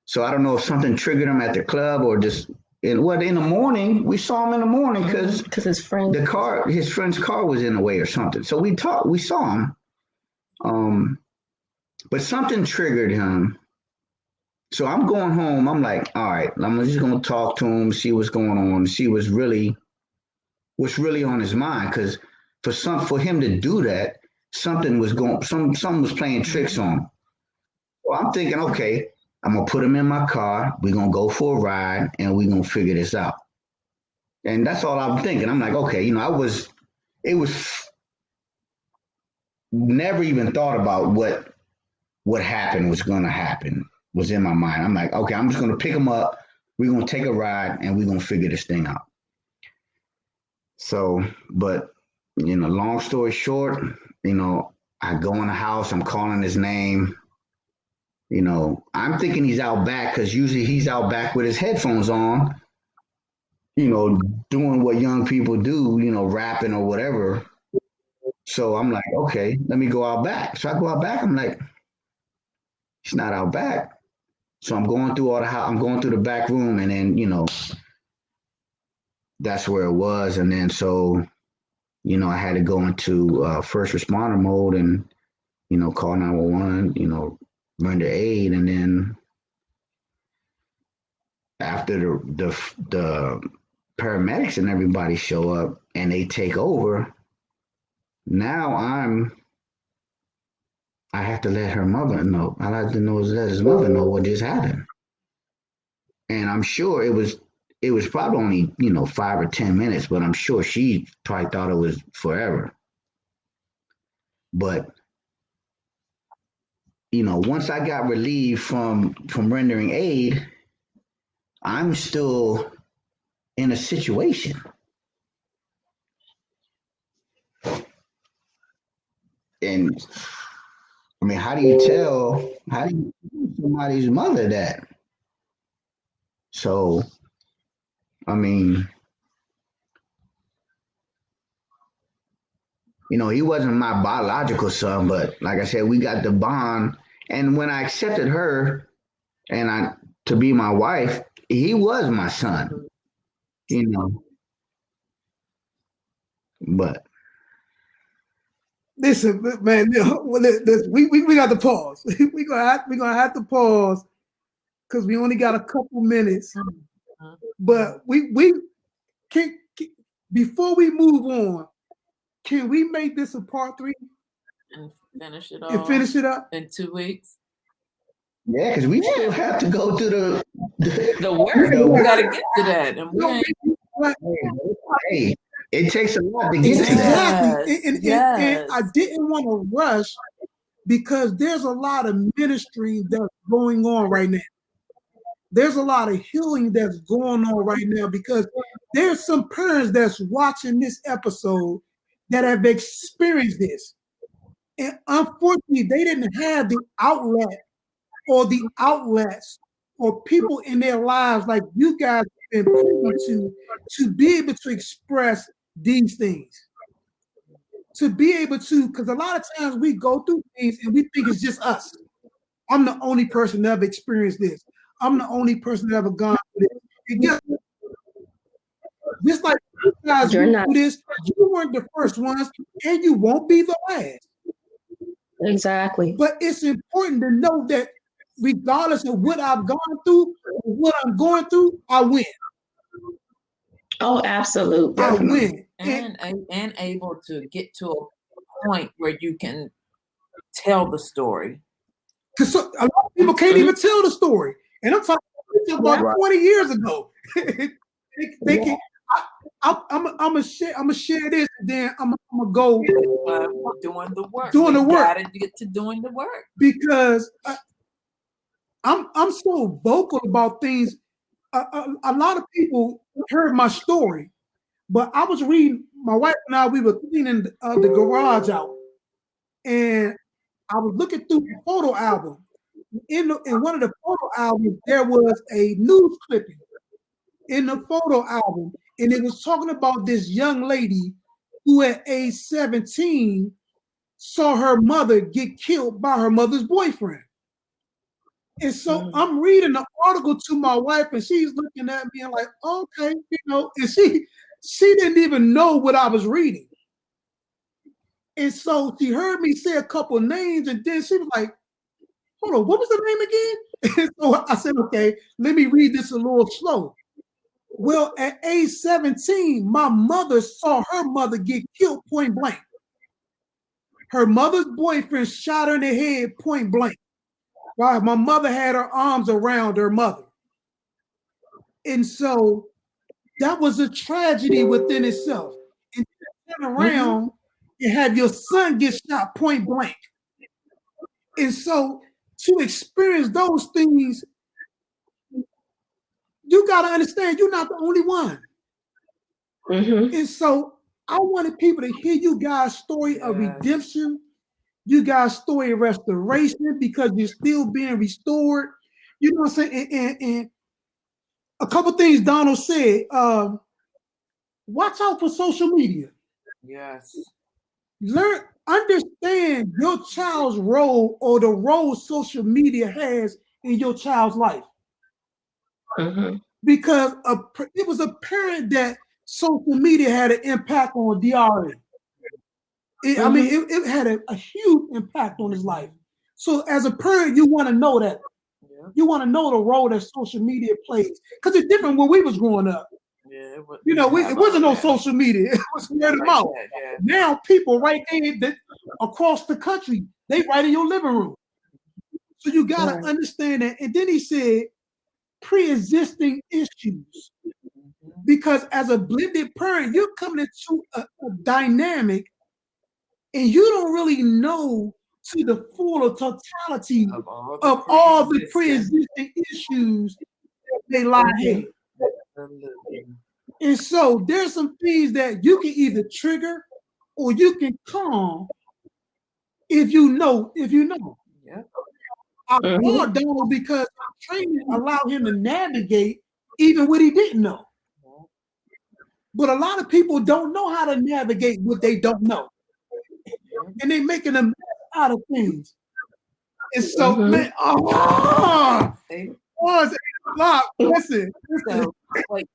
So I don't know if something triggered him at the club or just in the morning. We saw him in the morning because his friend's car was in the way or something. So we saw him. But something triggered him. So I'm going home. I'm like, all right, I'm just gonna talk to him, see what's going on, see what's really on his mind. Because for him to do that, something was playing tricks on him. Well, I'm thinking, okay, I'm gonna put him in my car. We're gonna go for a ride, and we're gonna figure this out. And that's all I'm thinking. I'm like, okay, it was never even thought about what happened was gonna happen was in my mind. I'm like, okay, I'm just gonna pick him up. We're gonna take a ride, and we're gonna figure this thing out. So, but long story short, I go in the house. I'm calling his name. I'm thinking he's out back because usually he's out back with his headphones on, doing what young people do, rapping or whatever. So I'm like, okay, let me go out back. So I go out back. I'm like, he's not out back. So I'm going through all the house. I'm going through the back room, and then that's where it was. And then so I had to go into first responder mode and call 911. Render aid, and then after the paramedics and everybody show up and they take over, now I have to let her mother know. I have to let his mother know what just happened. And I'm sure it was probably only 5 or 10 minutes, but I'm sure she probably thought it was forever. But once I got relieved from rendering aid, I'm still in a situation. And I mean, how do you tell somebody's mother that? So, I mean, he wasn't my biological son, but like I said, we got the bond. And when I accepted her to be my wife, he was my son, But listen, man, we got to pause. We're gonna have to pause because we only got a couple minutes. But we can before we move on, can we make this a part 3 and finish it up in 2 weeks? Yeah, because we still have to go through the work. We got to get to that, and hey, it takes a lot to get to that. And I didn't want to rush because there's a lot of ministry that's going on right now. There's a lot of healing that's going on right now because there's some parents that's watching this episode that have experienced this. And unfortunately, they didn't have the outlet or the outlets or people in their lives like you guys have been proven to be able to express these things. To be able to, because a lot of times we go through things and we think it's just us. I'm the only person that ever experienced this. I'm the only person that ever gone through this. Just like you guys went through this, you weren't the first ones, and you won't be the last. Exactly. But it's important to know that regardless of what I've gone through, what I'm going through, I win. Oh, absolutely. I win. And able to get to a point where you can tell the story. Because a lot of people can't even tell the story. And I'm talking about 20 years ago. they can. I'm gonna share this, and then I'm gonna go doing the work. Gotta get to doing the work because I'm so vocal about things. A lot of people heard my story, but I was reading. My wife and I, we were cleaning the garage out, and I was looking through the photo album. In one of the photo albums, there was a news clipping in the photo album, and it was talking about this young lady who at age 17 saw her mother get killed by her mother's boyfriend. And so I'm reading the article to my wife, and she's looking at me and like, okay, and she didn't even know what I was reading. And so she heard me say a couple of names, and then she was like, hold on, what was the name again? And so I said, okay, let me read this a little slow. Well, at age 17, my mother saw her mother get killed point blank. Her mother's boyfriend shot her in the head point blank. While my mother had her arms around her mother. And so that was a tragedy within itself. And turn around and have your son get shot point blank. And so to experience those things, you got to understand you're not the only one. And so I wanted people to hear you guys' story of redemption, you guys' story of restoration, because you're still being restored. You know what I'm saying? And a couple things Donald said. Watch out for social media. Yes. Understand your child's role or the role social media has in your child's life. Because it was apparent that social media had an impact on DRE. I mean, it had a huge impact on his life. So as a parent, you want to know that. You want to know the role that social media plays. Because it's different when we was growing up. Yeah, it wasn't no social media. It was word of mouth. Now people right there across the country, they right in your living room. So you got to understand that. And then he said pre-existing issues. Because as a blended parent, you're coming into a dynamic and you don't really know to the full or totality of all the pre-existing issues that they lie ahead. And so there's some things that you can either trigger or you can calm if you know. Yeah. I applaud Donald because training allowed him to navigate even what he didn't know. But a lot of people don't know how to navigate what they don't know. And they're making a mess out of things. And so, man, it's 8 o'clock. Listen. So, wait,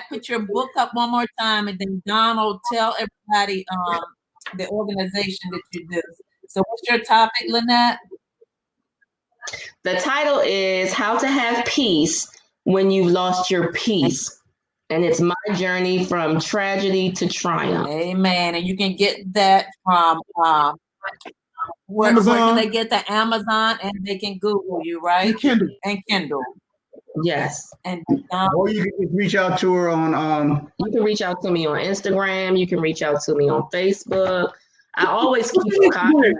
put your book up one more time, and then Donald, tell everybody the organization that you do. So what's your topic, Lynette? The title is How to Have Peace When You've Lost Your Peace. And it's my journey from tragedy to triumph. Amen. And you can get that from where can they get the Amazon, and they can Google you, right? And Kindle. Yes. And or you can just reach out to her on you can reach out to me on Instagram, you can reach out to me on Facebook. I always keep contact.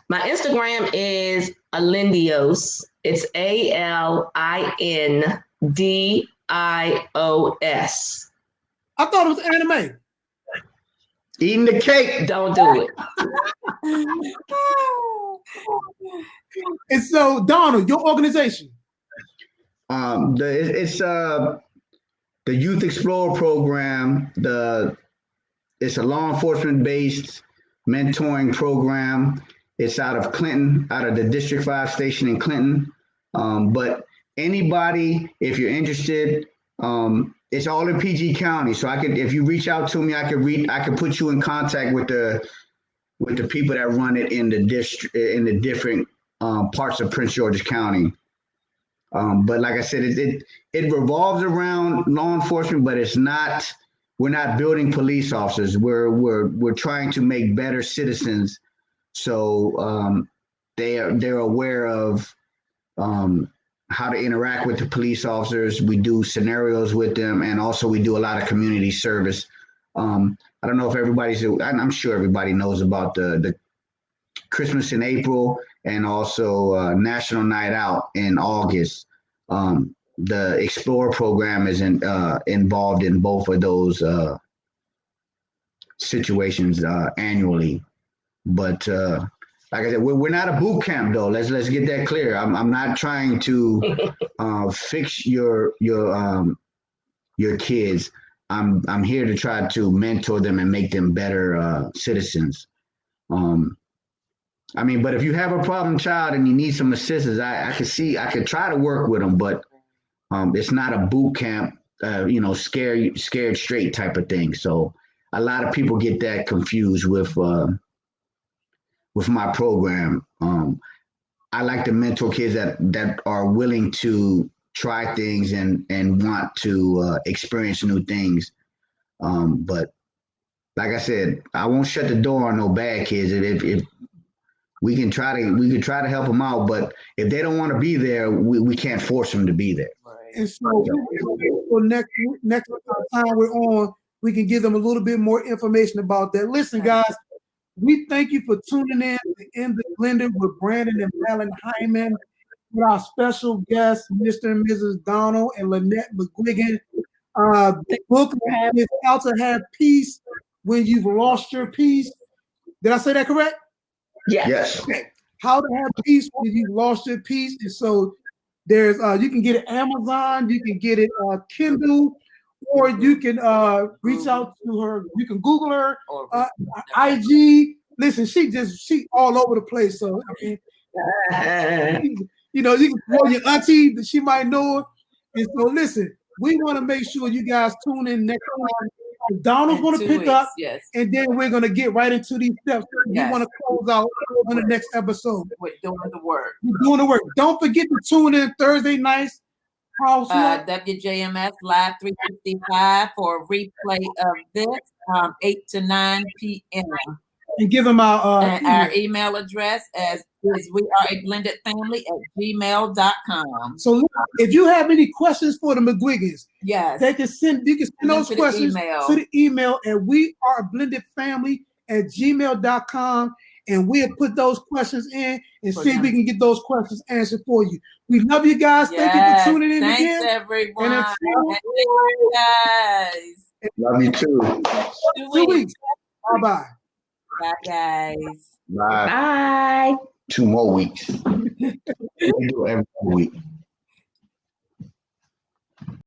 My Instagram is Alindios. It's ALINDIOS. I thought it was anime. Eating the cake. Don't do it. And so, Donald, your organization. It's the Youth Explorer program. It's a law enforcement based mentoring program. It's out of Clinton, out of the District 5 station in Clinton. But anybody, if you're interested, it's all in PG County. So if you reach out to me, I could put you in contact with the people that run it in the district, in the different parts of Prince George's County. But like I said, it revolves around law enforcement, but we're not building police officers. We're trying to make better citizens. So they're aware of how to interact with the police officers. We do scenarios with them, and also we do a lot of community service. I don't know if I'm sure everybody knows about the Christmas in April and also National Night Out in August. The Explorer program is involved in both of those situations annually. But like I said, we're not a boot camp though. Let's get that clear. I'm not trying to fix your kids. I'm here to try to mentor them and make them better citizens. I mean, but if you have a problem child and you need some assistance, I could try to work with them, but it's not a boot camp, scared straight type of thing. So a lot of people get that confused with my program. I like to mentor kids that are willing to try things and want to experience new things. But like I said, I won't shut the door on no bad kids. If we can try to help them out, but if they don't want to be there, we can't force them to be there. Right. And so next time we're on, we can give them a little bit more information about that. Listen, guys, we thank you for tuning in to In the Blender with Brandon and Madeline Hyman, with our special guests, Mr. and Mrs. Donald and Lynette McGuigan. The book is How to Have Peace When You've Lost Your Peace. Did I say that correct? Yes. Okay. How to Have Peace When You've Lost Your Peace. And so there's you can get it Amazon, you can get it Kindle, or you can reach out to her. You can Google her, IG. Listen, she all over the place. So I mean, you can call your auntie that she might know her. And so listen, we want to make sure you guys tune in next time. Donald's going to pick up, and then we're going to get right into these steps. We want to close out on the next episode. We're doing the work. We're doing the work. Don't forget to tune in Thursday nights. WJMS Live 365 for a replay of this 8 to 9 p.m. And give them our email address is weareablendedfamily@gmail.com. So if you have any questions for the McGuigans, you can send those questions to the email at weareablendedfamily@gmail.com, and we'll put those questions in and see if we can get those questions answered for you. We love you guys. Thank you for tuning in again. Thanks, everyone. And you guys. Love you too. 2 weeks. Bye-bye. Bye, guys. Bye. 2 more weeks. We do every week.